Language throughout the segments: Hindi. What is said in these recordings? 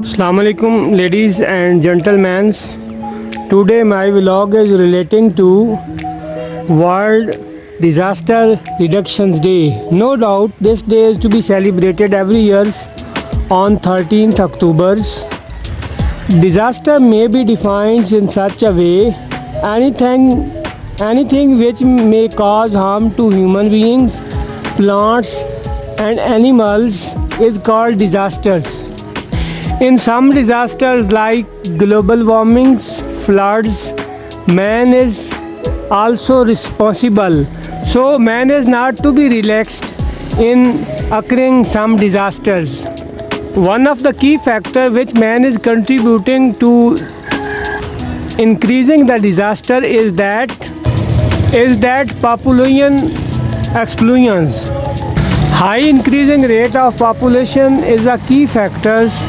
Assalamu alaikum ladies and gentlemen. Today my vlog is relating to World Disaster Reduction Day. No doubt this day is to be celebrated every year on 13th October. Disaster may be defined in such a way anything which may cause harm to human beings, plants and animals is called disasters. In some disasters like global warmings, floods, man is also responsible. So man is not to be relaxed in occurring some disasters. One of the key factors which man is contributing to increasing the disaster is that population explosions. High increasing rate of population is a key factors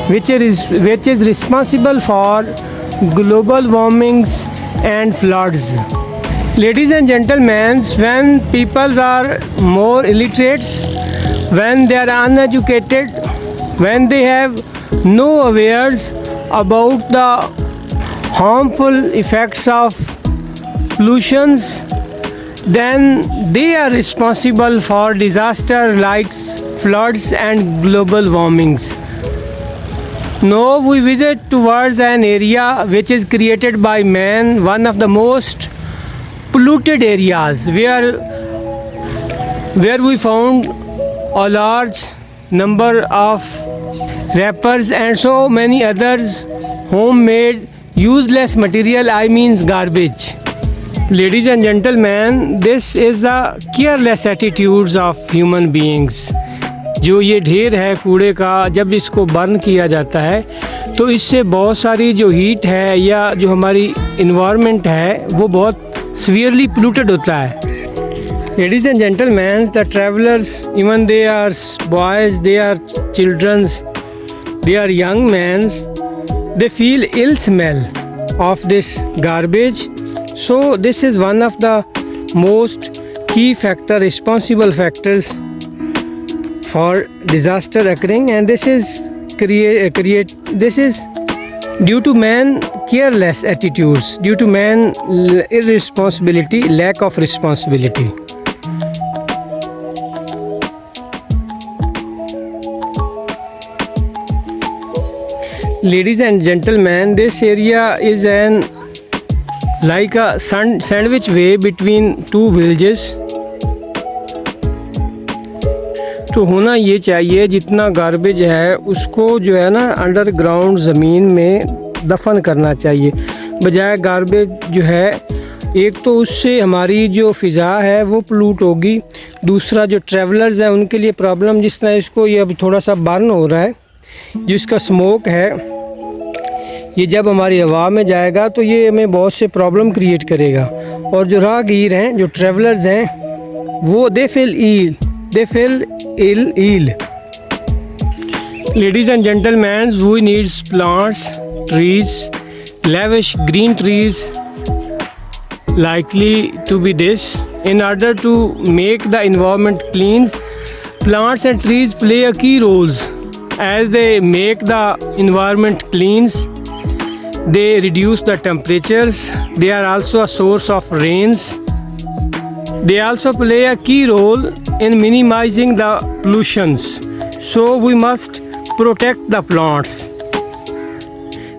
which is responsible for global warmings and floods. Ladies and gentlemen, when people are more illiterate, when they are uneducated, when they have no awareness about the harmful effects of pollutions, then they are responsible for disasters like floods and global warmings. Now we visit towards an area which is created by man, one of the most polluted areas where we found a large number of wrappers and so many others homemade useless material, I means garbage. Ladies and gentlemen, this is the careless attitudes of human beings. जो ये ढेर है कूड़े का, जब इसको बर्न किया जाता है तो इससे बहुत सारी जो हीट है या जो हमारी इन्वायरमेंट है वो बहुत सीवियरली पोल्यूटेड होता है. Ladies and gentleman, the travellers, even they are boys, they are childrens, they are young mans, they feel ill smell of this garbage. So this is one of the most key factor, responsible factors for disaster occurring, and this is this is due to man careless attitudes, due to man irresponsibility, lack of responsibility. Ladies and gentlemen, this area is like a sandwich way between two villages. तो होना ये चाहिए जितना गार्बेज है उसको जो है ना अंडरग्राउंड ज़मीन में दफन करना चाहिए, बजाय गार्बेज जो है, एक तो उससे हमारी जो फ़िज़ा है वो पोल्यूट होगी, दूसरा जो ट्रैवलर्स हैं उनके लिए प्रॉब्लम. जिस तरह इसको ये अब थोड़ा सा बर्न हो रहा है, जिसका स्मोक है ये जब हमारी हवा में जाएगा तो ये हमें बहुत से प्रॉब्लम क्रिएट करेगा. और जो राहगीर हैं, जो ट्रैवलर्स हैं, वो दे feel ill. Ladies and gentlemen, we need plants, trees, lavish green trees likely to be this. In order to make the environment clean, plants and trees play a key roles. As they make the environment clean, they reduce the temperatures. They are also a source of rains. They also play a key role in minimizing the pollutions. So we must protect the plants.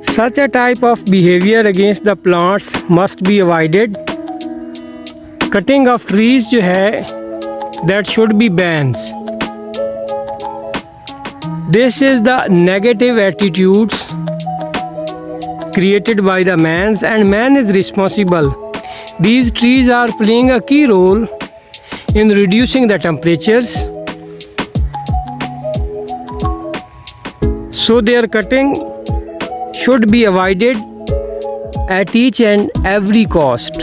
Such a type of behavior against the plants must be avoided. Cutting of trees जो है, that should be banned. This is the negative attitudes created by the man, and man is responsible. These trees are playing a key role in reducing the temperatures, so their cutting should be avoided at each and every cost.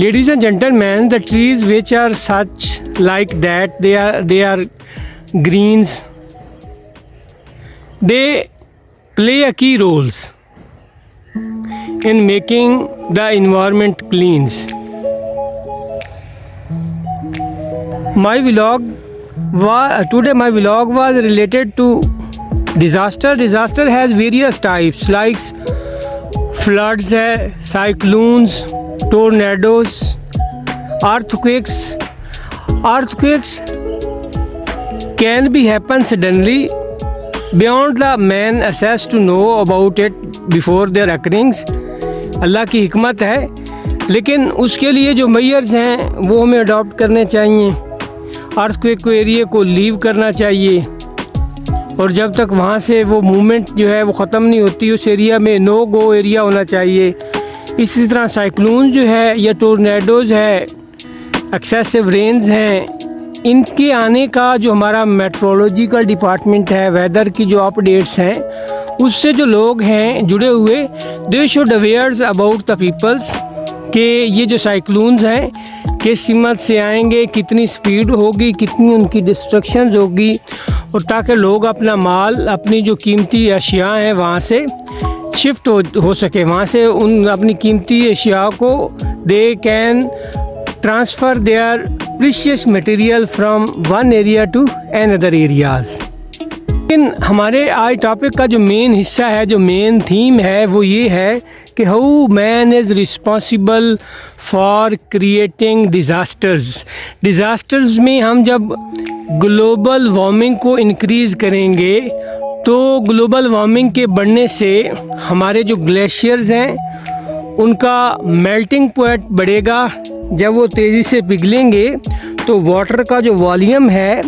Ladies and gentlemen, the trees which are such like that, they are greens, they play a key roles in making the environment clean. My vlog Today my vlog was related to disaster. Disaster has various types like floods है, cyclones, tornadoes, earthquakes. Earthquakes can be happen suddenly beyond the man access to know about it before their occurrings. अल्लाह की हिकमत है, लेकिन उसके लिए जो मेजर्स हैं वो हमें अडॉप्ट करने चाहिए। अर्थक्वेक को एरिया को लीव करना चाहिए, और जब तक वहाँ से वो मूवमेंट जो है वो ख़त्म नहीं होती उस एरिया में नो गो एरिया होना चाहिए। इसी तरह साइक्लोन जो है या टोर्नेडोज़ है, एक्सेसिव रेंज हैं, इनके आने का जो हमारा मेट्रोलॉजिकल डिपार्टमेंट है, वेदर की जो अपडेट्स हैं, उससे जो लोग हैं जुड़े हुए, they should awares about the peoples कि ये जो साइक्लोन्स हैं किस सीमत से आएंगे, कितनी स्पीड होगी, कितनी उनकी डिस्ट्रक्शंस होगी, और ताकि लोग अपना माल, अपनी जो कीमती अशिया हैं वहाँ से शिफ्ट हो सके, वहाँ से उन अपनी कीमती अशिया को they can transfer their precious material from one area to another areas. लेकिन हमारे आज टॉपिक का जो मेन हिस्सा है, जो मेन थीम है, वो ये है कि how man is responsible for creating disasters. Disasters में हम जब ग्लोबल वार्मिंग को इंक्रीज़ करेंगे तो ग्लोबल वार्मिंग के बढ़ने से हमारे जो ग्लेशियर्स हैं उनका मेल्टिंग पॉइंट बढ़ेगा। जब वो तेज़ी से पिघलेंगे तो वाटर का जो वॉल्यूम है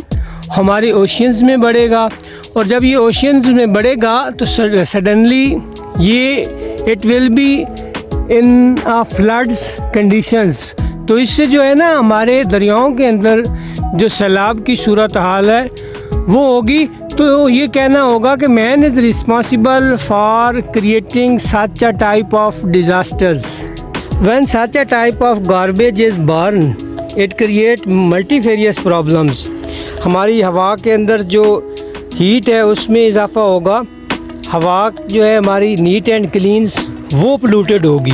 हमारे ओशियंस में बढ़ेगा, और जब ये ओशियंस में बढ़ेगा तो सडनली ये it will be in floods conditions. तो इससे जो है ना हमारे दरियाओं के अंदर जो सैलाब की सूरत हाल है वो होगी। तो ये कहना होगा कि man is responsible for creating such a type of disasters. When such a type of garbage is burn it create multifarious problems. हमारी हवा के अंदर जो हीट है उसमें इजाफा होगा, हवा जो है हमारी नीट एंड क्लीन्स वो पोल्यूटेड होगी।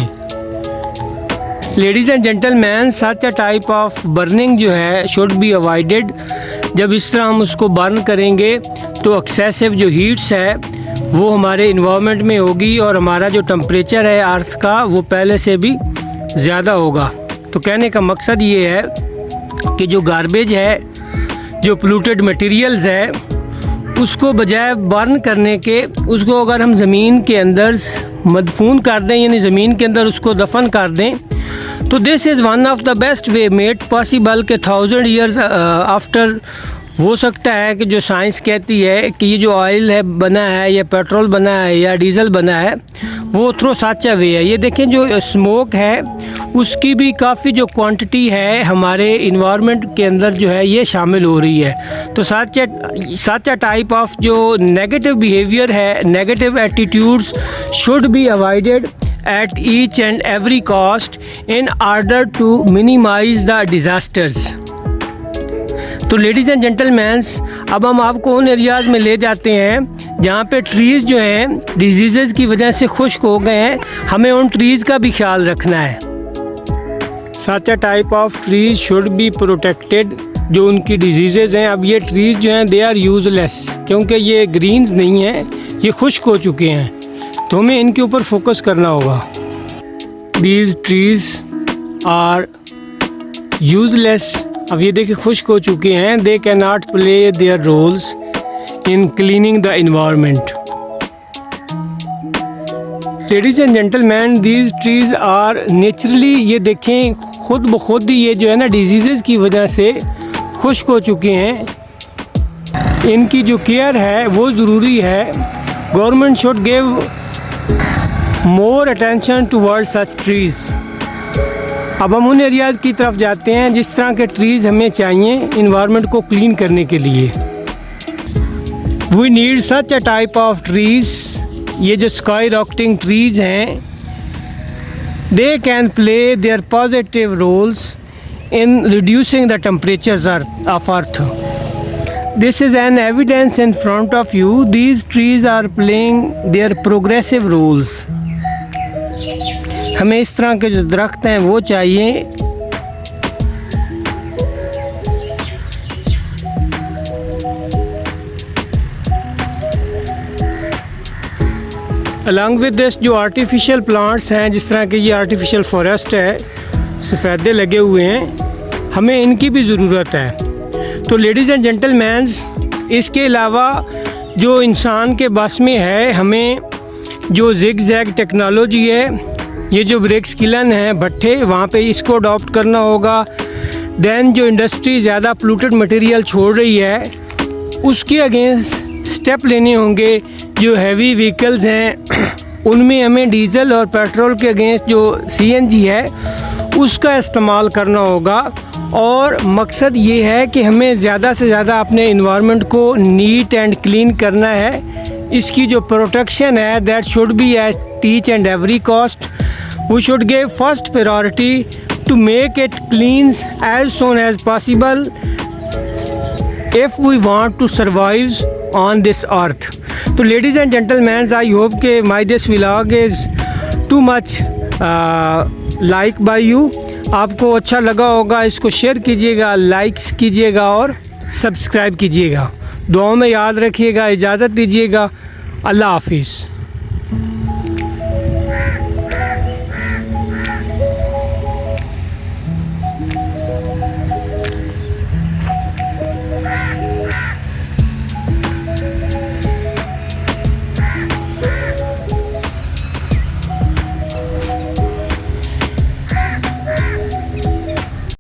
Ladies and gentleman, such a type of burning जो है शुड बी अवॉइडेड। जब इस तरह हम उसको बर्न करेंगे तो एक्सेसिव जो हीट्स है वो हमारे इन्वायरमेंट में होगी, और हमारा जो टेम्परेचर है अर्थ का वो पहले से भी ज़्यादा होगा। तो कहने का मकसद ये है कि जो गार्बेज है, जो पोल्यूटेड मटेरियल्स है, उसको बजाय बर्न करने के उसको अगर हम ज़मीन के अंदर मदफून कर दें, यानी ज़मीन के अंदर उसको दफन कर दें, तो this is one of the best way made possible के 1000 ईयर्स आफ्टर हो सकता है कि जो साइंस कहती है कि ये जो ऑयल है बना है या पेट्रोल बना है या डीज़ल बना है वो थ्रो साचा वे है। ये देखें जो स्मोक है उसकी भी काफ़ी जो क्वांटिटी है हमारे इन्वायरमेंट के अंदर जो है ये शामिल हो रही है। तो साचा टाइप ऑफ जो नेगेटिव बिहेवियर है, negative attitudes should be avoided at each and every cost in order to minimize the disasters। तो लेडीज़ एंड जेंटलमैन्स, अब हम आपको उन एरियाज़ में ले जाते हैं जहाँ पे ट्रीज़ जो हैं डिजीज़ की वजह से खुश्क हो गए हैं। हमें उन ट्रीज़ का भी ख्याल रखना है। Such a type of trees should be protected. जो उनकी डिजीज़ हैं, अब ये ट्रीज़ जो हैं दे आर यूज़लेस, क्योंकि ये ग्रीन्स नहीं हैं, ये खुश्क हो चुके हैं, तो हमें इनके ऊपर फोकस करना होगा। These trees are useless. अब ये देखिए खुश्क हो चुके हैं, they can not play their roles in cleaning the environment. Ladies and gentlemen, these trees are naturally, ये देखें खुद ब खुद ही ये जो है ना डिजीज़ की वजह से खुश्क हो चुके हैं। इनकी जो केयर है वो ज़रूरी है। Government should give more attention toward such trees. अब हम उन एरियाज़ की तरफ जाते हैं जिस तरह के ट्रीज़ हमें चाहिए इन्वायरमेंट को क्लीन करने के लिए। We need such a type of trees. ये जो स्काई रॉकेटिंग ट्रीज़ हैं, they can play their positive roles in reducing the temperatures of earth. This is an evidence in front of you. These trees are playing their progressive roles. हमें इस तरह के जो दरख्त हैं वो चाहिए अलॉन्ग विद दिस जो आर्टिफिशियल प्लांट्स हैं, जिस तरह के ये आर्टिफिशियल फॉरेस्ट है, सफ़ेदे लगे हुए हैं, हमें इनकी भी ज़रूरत है। तो लेडीज़ एंड जेंटलमैन्स, इसके अलावा जो इंसान के बस में है, हमें जो जिग जैग टेक्नोलॉजी है, ये जो ब्रिक्स किलन है, भट्ठे, वहाँ पे इसको अडॉप्ट करना होगा। दैन जो इंडस्ट्री ज़्यादा पोल्यूटेड मटेरियल छोड़ रही है, उसके अगेंस्ट स्टेप लेने होंगे। जो हैवी व्हीकल्स हैं उनमें हमें डीज़ल और पेट्रोल के अगेंस्ट जो CNG है उसका इस्तेमाल करना होगा। और मकसद ये है कि हमें ज़्यादा से ज़्यादा अपने इन्वायरमेंट को नीट एंड क्लीन करना है। इसकी जो प्रोटेक्शन है that should be at each and every cost. We should give first priority to make it clean as soon as possible if we want to survive on this earth. तो ladies and gentlemen, I hope कि my this vlog is too much like by you. आपको अच्छा लगा होगा, इसको शेयर कीजिएगा, लाइक्स कीजिएगा और सब्सक्राइब कीजिएगा। दुआओं में याद रखिएगा। इजाज़त दीजिएगा। अल्लाह हाफिज़।